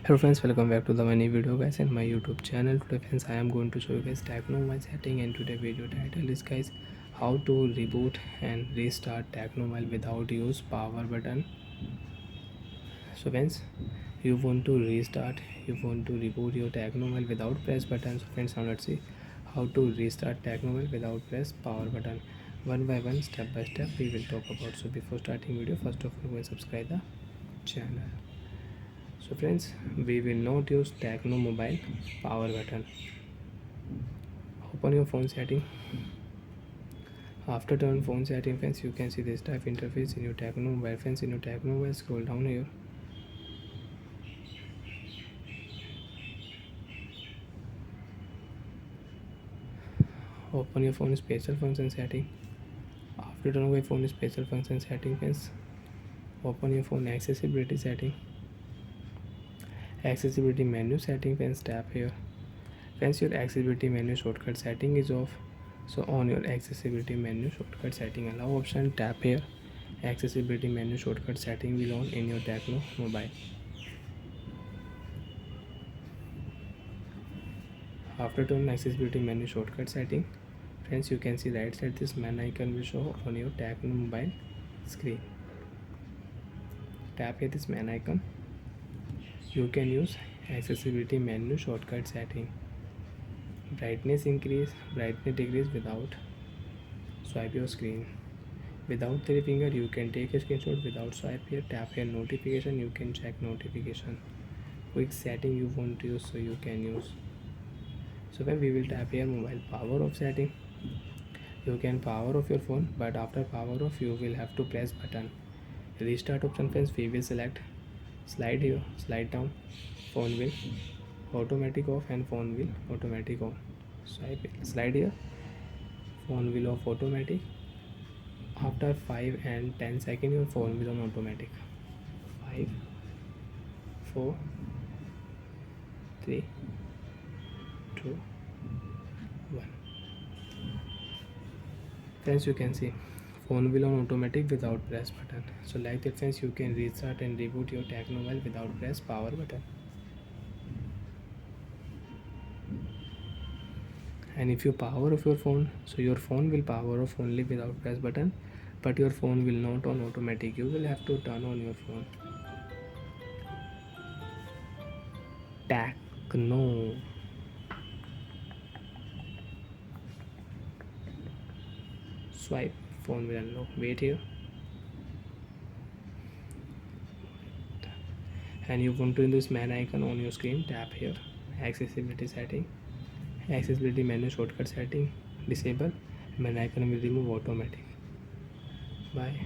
Hello friends, welcome back to the new video guys in my YouTube channel. Today friends, I am going to show you guys Tecno Mobile setting, and today video title is guys how to reboot and restart Tecno Mobile without use power button. So friends, you want to reboot your Tecno Mobile without press button. So friends, now let's see how to restart Tecno Mobile without press power button. One by one, step by step we will talk about. So before starting video, first of all go and subscribe the channel. So friends, we will not use Tecno mobile power button. Open your phone setting. After turn phone setting friends, you can see this type interface in your Tecno mobile. Friends, in your Tecno mobile, scroll down here. Open your phone special function setting. After turn away phone special function setting friends, open your phone accessibility setting. Accessibility menu setting friends, tap here. Friends, your accessibility menu shortcut setting is off. So on your accessibility menu shortcut setting allow option, tap here. Accessibility menu shortcut setting will on in your Tecno mobile. After turn accessibility menu shortcut setting, friends, you can see right side this man icon will show on your Tecno mobile screen. Tap here this man icon. You can use accessibility menu shortcut setting. Brightness increase, brightness decrease without swipe your screen. Without three finger you can take a screenshot. Without swipe here, tap here notification, you can check notification. Quick setting you want to use, so you can use. So when we will tap here mobile power off setting, you can power off your phone, but after power off you will have to press button. Restart option friends, we will select slide here, slide down, phone will automatic off and phone will automatic on. Swipe it, slide here, phone will off automatic. After 5 and 10 seconds your phone will on automatic. 5 4 3 2 1. Friends, you can see phone will on automatic without press button. So like that friends, you can restart and reboot your Tecno mobile without press power button. And if you power off your phone, so your phone will power off only without press button, but your phone will not on automatic. You will have to turn on your phone. Tecno. Swipe, phone will unlock. Wait here. And you want to use this man icon on your screen, tap here. Accessibility setting. Accessibility menu shortcut setting disable. Man icon will remove automatic. Bye.